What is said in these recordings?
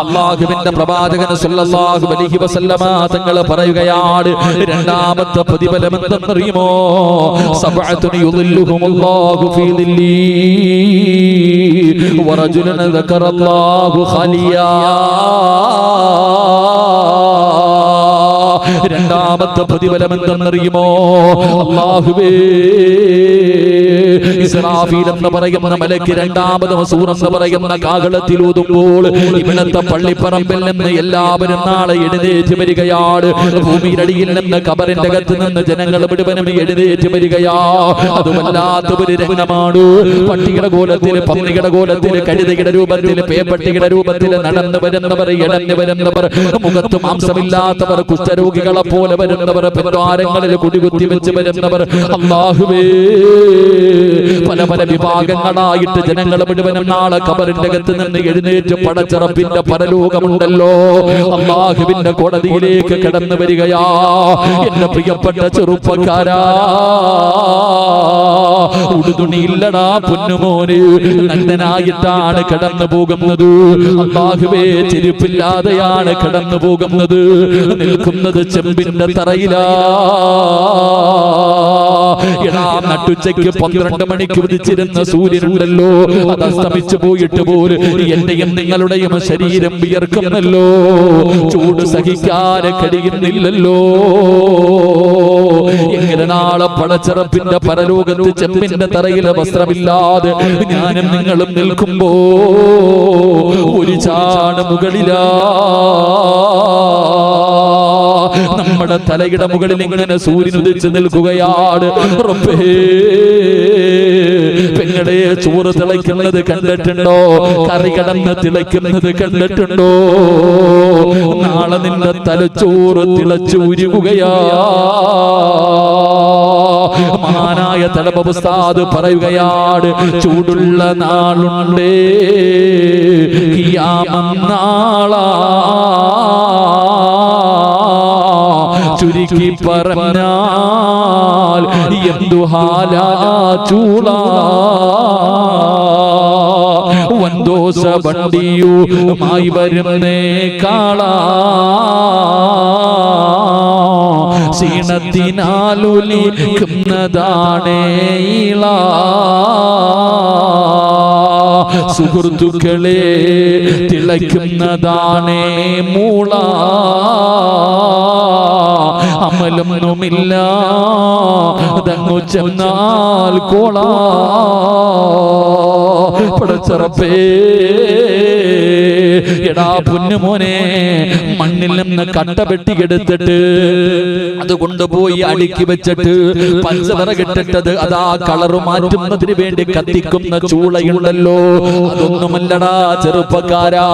അല്ലാഹുവിന്റെ പ്രവാചകൻ സല്ലല്ലാഹു അലൈഹി വസല്ലമ തങ്ങൾ പറയുകയാണ്, രണ്ടാമത്തെ പ്രതിഫലം എന്തെന്നറിയുമോ? സബഅത്തുൻ യുളില്ലുഹുമുല്ലാഹു ഫീ ദില്ലി വറജുലൻ ദക്കറല്ലാഹു ഖലിയാ. രണ്ടാമത്തെ പ്രതിഫലം എന്തെന്നറിയുമോ? അല്ലാഹുവേ, ഇസ്രാഫീൽ എന്ന് പറയുന്ന മലക്ക് രണ്ടാമതും സൂർ എന്ന് പറയുന്ന കാഹളത്തിൽ ഊതുമ്പോൾ ഇവിടത്തെ പള്ളിപ്പറമ്പിൽ നിന്ന് എല്ലാവരും നാളെ എഴുന്നേറ്റ് വരികയാണ്. ഭൂമിയിലടിയിൽ നിന്ന് ഖബറിന്റെ അകത്ത് നിന്ന് ജനങ്ങൾ മുഴുവനും എഴുന്നേറ്റ് വരികയാ. അതുമല്ലാത്ത ഒരു രംഗമാണ്. പട്ടിയുടെ കോലത്തിൽ, പന്നിയുടെ കോലത്തിൽ, കഴുതയുടെ രൂപത്തിൽ, പേപ്പട്ടിയുടെ രൂപത്തിൽ നടന്നു വരുന്നവർ, ഇടഞ്ഞു വരുന്നവർ, മുഖത്ത് മാംസമില്ലാത്തവർ, കുഷ്ഠരോഗികളെ പോലെ വരുന്നവർ, പെരുവാരങ്ങളിൽ കുടികുത്തി വെച്ച് വരുന്നവർ. അല്ലാഹുവേ, പല പല വിഭാഗങ്ങളായിട്ട് ജനങ്ങൾ മുഴുവനും നാളെ ഖബറിന്റെ അകത്ത് നിന്ന് എഴുന്നേറ്റ് പടച്ചറപ്പിന്റെ പരലോകമുണ്ടല്ലോ, അല്ലാഹുവിന്റെ കോടതിയിലേക്ക് കടന്നു വരികയാ. എന്റെ പ്രിയപ്പെട്ട ചെറുപ്പക്കാരാ, ഉടുതുണിയില്ലടാ പൊന്നുമോന്, നഗ്നനായിട്ടാണ് കടന്നു പോകുന്നത്. അല്ലാഹുവേ, ചെരുപ്പില്ലാതെയാണ് കടന്നു പോകുന്നത്. നിൽക്കുന്നത് ചെമ്പിന്റെ തറയിലാ. എടാ, നട്ടുച്ചയ്ക്ക് 12 മണിക്ക് ഉദിച്ചിരുന്ന സൂര്യനുണ്ടല്ലോ, അത് അസ്തമിച്ചു പോയിട്ട് പോലും എന്റെയും നിങ്ങളുടെയും ശരീരം വിയർക്കുന്നല്ലോ, ചൂട് സഹിക്കാതെ കഴിയുന്നില്ലല്ലോ. എങ്ങനെ നാളെ പടച്ചറപ്പിന്റെ പരലോകത്ത് ചെമ്പിന്റെ തറയിലെ വസ്ത്രമില്ലാതെ ഞാനും നിങ്ങളും നിൽക്കുമ്പോ ഒരു ചാട് മുകളിലാ. നമ്മുടെ തലയുടെ മുകളിൽ ഇങ്ങനെ സൂര്യൻ ഉദിച്ച് നിൽക്കുകയാണ്. റബ്ബേ, പെങ്ങളെ, ചോറ് തിളയ്ക്കുന്നത് കണ്ടിട്ടുണ്ടോ? കറി കടന്ന് തിളയ്ക്കുന്നത് കണ്ടിട്ടുണ്ടോ? നാളെ നിന്റെ തലച്ചോറ് തിളച്ചുരുകുകയാ. മഹാനായ തലബ ഉസ്താദ് പറയുകയാണ്, ചൂടുള്ള നാളുണ്ടേ ഖിയാമത്ത് നാളാ. ചുരുക്കി പറഞ്ഞാൽ എന്തു ഹാലാ ചൂളാ. വന്തോസ വണ്ടിയുമായി വരുന്നേ കാളാ. ക്ഷീണത്തിനാലുലിക്കുന്നതാണേ ഇളാ. സുഹൃത്തുക്കളെ, തിളയ്ക്കുന്നതാണേ മൂള. അമലൊന്നുമില്ല അതങ്ങു ചെന്നാൽ കോളാ. പടച്ചറപ്പേ, എടാ പൊന്നുമോനെ, മണ്ണിൽ നിന്ന് കട്ട വെട്ടിയെടുത്തിട്ട് അത് കൊണ്ടുപോയി അടുക്കി വെച്ചിട്ട് പഞ്ചവറ കിട്ടിട്ടത് അതാ കളറ് മാറ്റുന്നതിന് വേണ്ടി കത്തിക്കുന്ന ചൂളയുണ്ടല്ലോ, അതൊന്നുമല്ലടാ ചെറുപ്പക്കാരാ.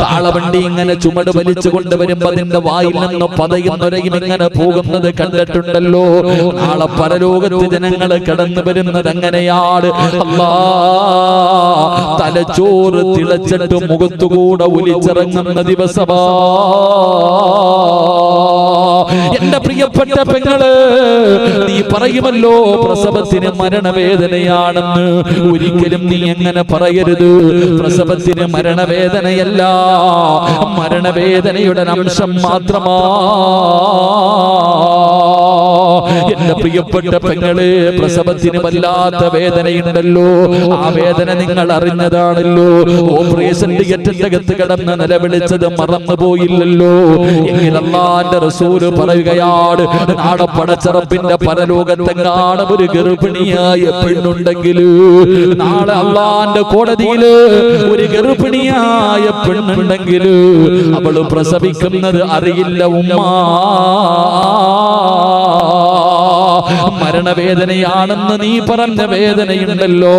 കാളവണ്ടി ഇങ്ങനെ ചുമട് വലിച്ചു കൊണ്ടുവരുമ്പോ അതിന്റെ വായിൽ നിന്ന് പതയുന്നൊരയും ഇങ്ങനെ പോകുന്നത് കണ്ടിട്ടുണ്ടല്ലോ. നാളെ പരലോകത്ത് ജനങ്ങൾ കടന്നു വരുന്നത് അങ്ങനെയാണ്. അല്ലാ, തലച്ചോറ് തിളച്ചിട്ട് മുഖത്തുകൂടെ ഒലിച്ചിറങ്ങുന്ന ദിവസമാ. എന്റെ പ്രിയപ്പെട്ട പെങ്ങള്, നീ പറയുമല്ലോ പ്രസവത്തിന് മരണവേദനയാണെന്ന്. ഒരിക്കലും നീ എങ്ങനെ പറയരുത്. പ്രസവത്തിന് മരണവേദനയല്ല, മരണവേദനയുടെ അംശം മാത്രമാ. എന്റെ പ്രിയപ്പെട്ട പെങ്ങളെ, പ്രസവത്തിന് വല്ലാത്ത വേദനയുണ്ടല്ലോ. ആ വേദന നിങ്ങൾ അറിഞ്ഞതാണല്ലോ. ഓപ്പറേഷൻ തിയേറ്ററിന്റെ അകത്ത് കിടന്ന് നിലവിളിച്ചത് മറന്നുപോയില്ലല്ലോ. എങ്കിൽ അല്ലാഹുവിന്റെ റസൂല് പറയുകയാണ്, നാളെ പടച്ചറപ്പിന്റെ പരലോകത്തെങ്ങാണ് ഒരു ഗർഭിണിയായ പെണ്ണുണ്ടെങ്കിൽ, നാളെ അല്ലാഹുവിന്റെ കോടതിയില് ഒരു ഗർഭിണിയായ പെണ്ണുണ്ടെങ്കിൽ അവള് പ്രസവിക്കുന്നത് അറിയില്ല ഉമ്മാ. മരണവേദനയാണെന്ന് നീ പറഞ്ഞ വേദനയുണ്ടല്ലോ,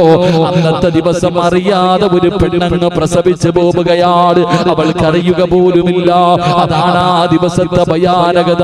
അന്നത്തെ ദിവസം അറിയാതെ ഒരു പെണ്ണങ്ങ് പ്രസവിച്ചു പോവുകയാണ്. അവൾക്കറിയുക പോലുമില്ല. അതാണ് ആ ദിവസത്തെ ഭയാനകത.